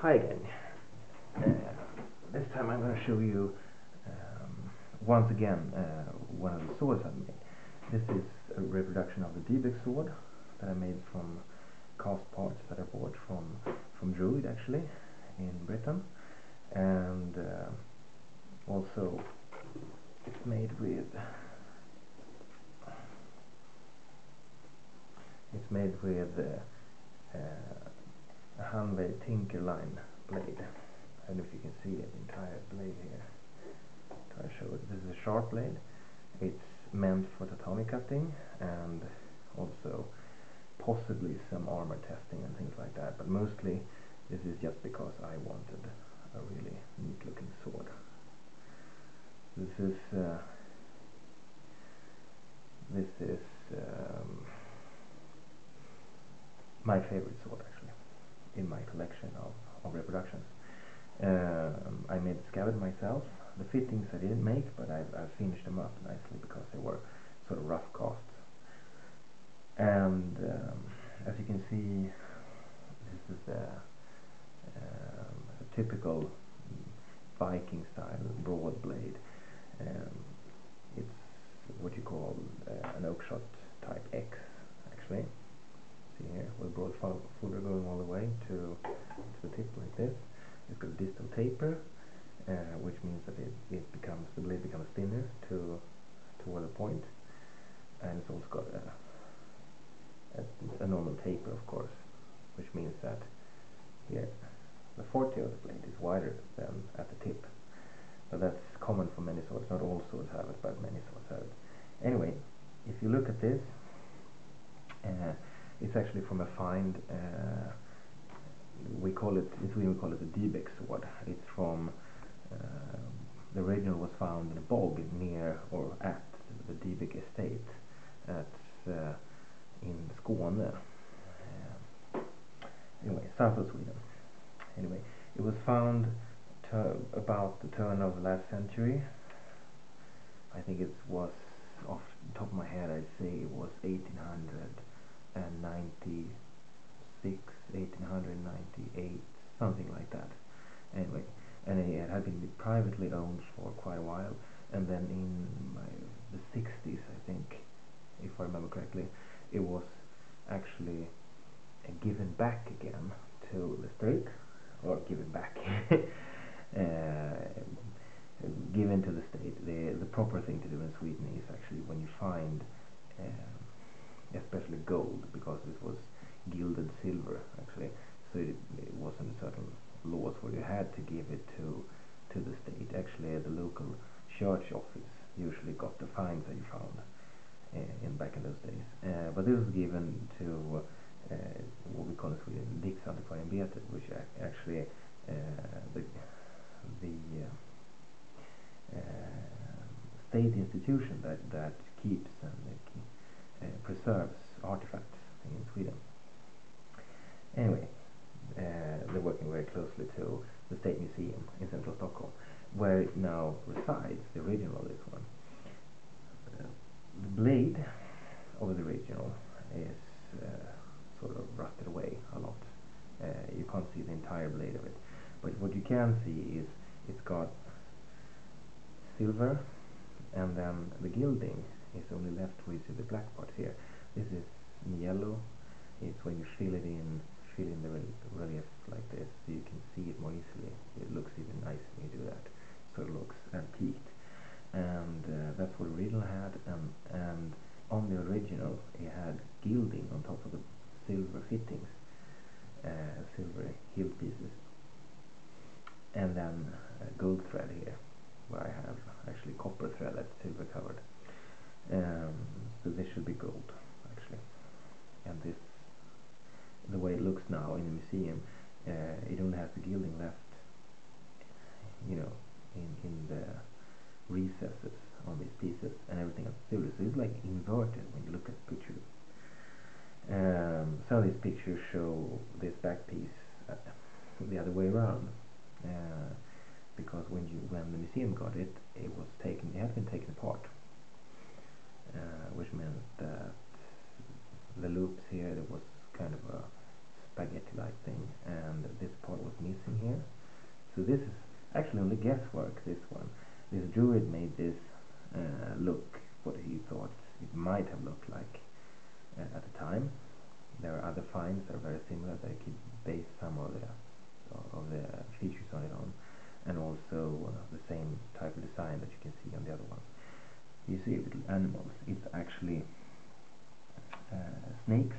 Hi again. This time I'm going to show you once again one of the swords I've made. This is a reproduction of the Dybeck sword that I made from cast parts that I bought from Druid, actually, in Britain. And also it's made with a Hanway Tinkerline blade. I don't know if you can see it, the entire blade here. Try to show it. This is a sharp blade. It's meant for tatami cutting and also possibly some armor testing and things like that, but mostly this is just because I wanted a really neat looking sword. This is my favorite sword, actually, in my collection of reproductions. I made the scabbard myself. The fittings I didn't make, but I finished them up nicely because they were sort of rough casts. And as you can see, this is a typical Viking style broad blade. It's what you call an oak shot type X, actually. See here, with broad folder going all the way to the tip like this. It's got a distal taper, which means that the blade becomes thinner toward the point, and it's also got a normal taper, of course, which means that here the forte of the blade is wider than at the tip. But that's common for many swords. Not all swords have it, but many swords have it. Anyway, if you look at this, it's actually from a find. We call it a Dybeck sword. It's from the original was found in a bog near or at the Dybeck estate in Skåne. Anyway, south of Sweden. Anyway, it was found about the turn of the last century. I think it was, off the top of my head, I'd say it was 1896, 1898, something like that. Anyway, and it had been privately owned for quite a while, and then in the 60s, I think, if I remember correctly, it was actually given back again to the state, or given back, given to the state. The proper thing to do in Sweden is actually, when you find especially gold, because this was gilded silver, actually, so it wasn't certain laws where you had to give it to the state. Actually, the local church office usually got the finds that you found back in those days. But this was given to what we call in Sweden depth.MOV, which actually the state institution that keeps and preserves artifacts in Sweden. Anyway, they're working very closely to the State Museum in central Stockholm, where it now resides, the original of this one. The blade of the original is sort of rusted away a lot. You can't see the entire blade of it, but what you can see is it's got silver, and then the gilding is only left with the black part here. This is in yellow. It's when you fill in the relief like this, so you can see it more easily. It looks even nicer when you do that, so it looks antiqued. And that's what the original had, and on the original it had gilding on top of the silver fittings, silver hilt pieces, and then gold thread here, where I have actually copper thread that's silver covered. So this should be gold, actually. And this, the way it looks now in the museum, it only has the gilding left, you know, in the recesses on these pieces, and everything else silver. So it's like inverted when you look at the picture. Some of these pictures show this back piece the other way around, because when the museum got it, it had been taken apart, which meant that the loops here, there was kind of a spaghetti-like thing, and this part was missing guesswork, this one. This druid made this look what he thought it might have looked like at the time. There are other finds that are very similar that I could base some of the features on it on, and also the same type of design that you can see on the other one. You see little animals. It's actually snakes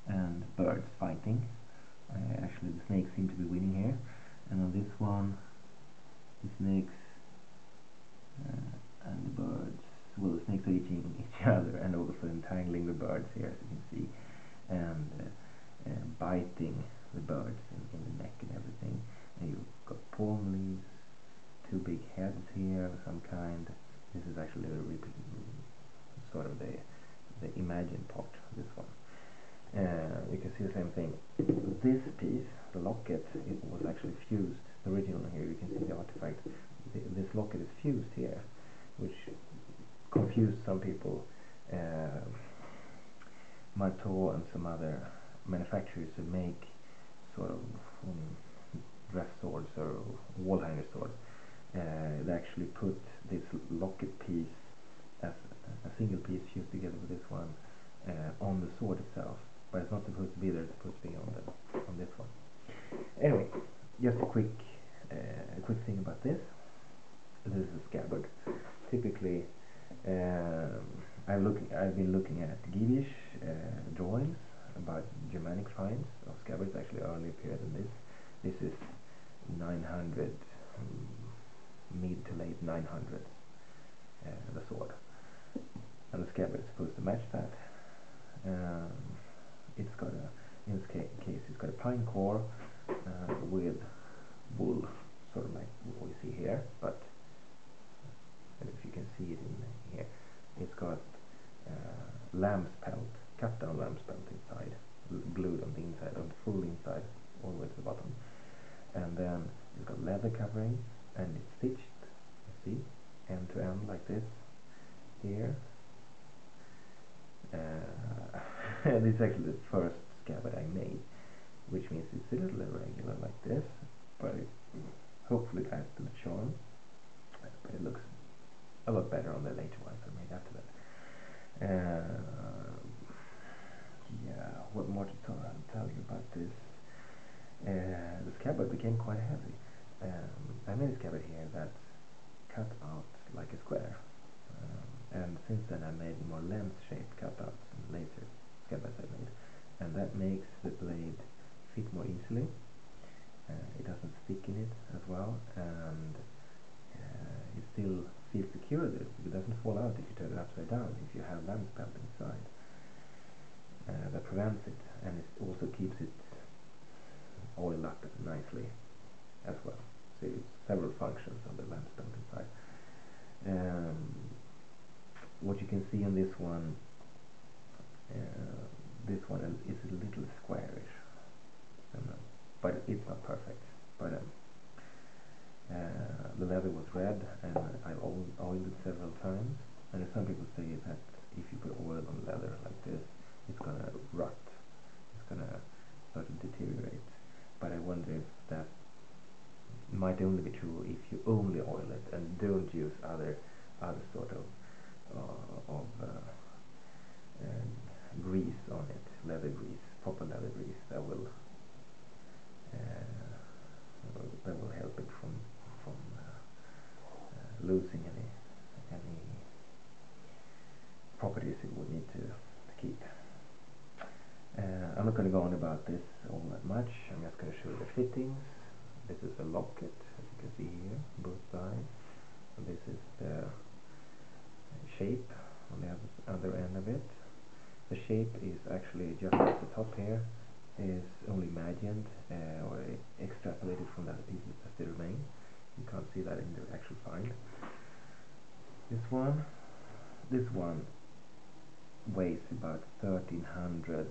and birds fighting. Actually, the snakes seem to be winning here, and on this one, the snakes and the birds. Well, the snakes are eating each other and also entangling the birds here, as you can see, and biting the birds in the neck and everything. And you've got palm leaves, two big heads here of some kind. This is actually sort of the imagined part, this one. You can see the same thing. This piece, the locket, it was actually fused. The original here, you can see the artifact. This locket is fused here, which confused some people. Marteau and some other manufacturers who make sort of dress swords or wall hanger swords, they actually put this locket piece as a single piece fused together with this one on the sword itself, but it's not supposed to be there. It's supposed to be on this one. Anyway, just a quick thing about this. This is a scabbard. Typically, I've been looking at Givish drawings about Germanic finds of scabbards, actually earlier period than this. This is 900, mid to late 900s, the sword. And the scabbard is supposed to match that. It's got in this case, it's got a pine core with wool, sort of like what we see here, but I don't know if you can see it in here. It's got lamb's pelt, cut down lamb's pelt inside, glued on the inside, on the full inside, all the way to the bottom. And then it's got leather covering, and it's stitched, you see, end to end like this here. This is actually the first scabbard I made, which means it's a little irregular like this, but it hopefully adds to the charm. But it looks a lot better on the later ones I made after that. Yeah, what more to tell you about this? The scabbard became quite heavy. I made a scabbard here that's cut out like a square, and since then I made more lens-shaped cutouts in later scabbards I made, and that makes the blade fit more easily. It doesn't stick in it as well, and it still feels secure. It doesn't fall out if you turn it upside down, if you have lamb's pelt inside. That prevents it, and it also keeps it oiled up nicely as well. So it's several functions of the lamb's pelt inside. What you can see on this one is a little squarish, but it's not perfect. But the leather was red, and I oiled it several times. And some people say that if you put oil on leather like this, it's gonna rot. It's gonna start to deteriorate. But I wonder if that might only be true if you only oil it and don't use other sort of grease on it, leather grease, proper leather grease that will help it from losing any properties it would need to keep. I'm not going to go on about this all that much. I'm just going to show the fittings. This is a locket, as you can see here, both sides. And this is the shape on the other end of it. The shape is actually just at the top here, is only imagined or extrapolated from the other pieces that still remain. You can't see that in the actual find. This one weighs about 1300,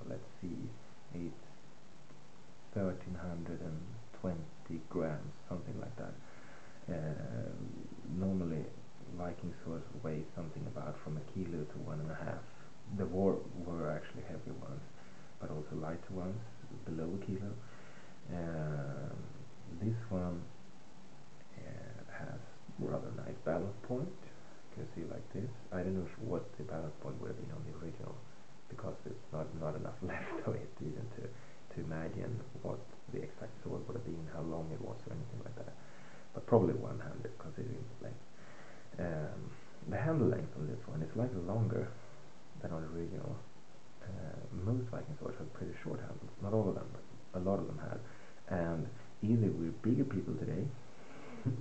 let's see, it's 1320 grams, something like that. Normally Viking swords weigh something about from 1 kilo to 1.5. There were actually heavy ones, but also lighter ones below 1 kilo. This one this. I don't know what the balance point would have been on the original, because it's not enough left of it even to imagine what the exact sword would have been, how long it was, or anything like that. But probably one-handed, considering the length. The handle length on this one is slightly longer than on the original. Most Viking swords have pretty short handles. Not all of them, but a lot of them had. And either we're bigger people today,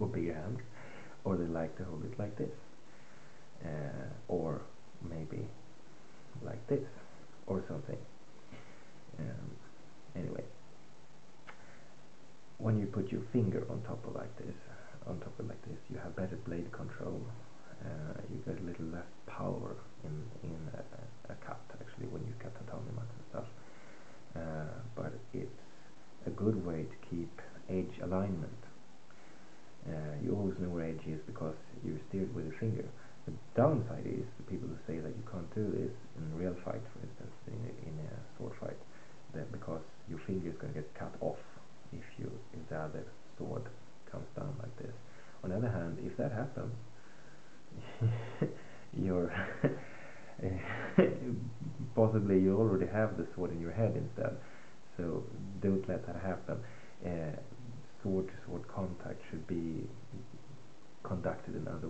or bigger hands, or they like to hold it like this, or maybe like this, or something. Anyway, when you put your finger on top of it like this, you have better blade control. You get a little less power in a cut, actually, when you cut tatami mats and stuff. But it's a good way to keep edge alignment. You always know where edge is because you steer it with your finger. The downside is the people who say that you can't do this in real fight, for instance, in a sword fight, that because your finger is going to get cut off if the other sword comes down like this. On the other hand, if that happens, you're possibly you already have the sword in your head instead. So don't let that happen. Sword to sword contact should be conducted in other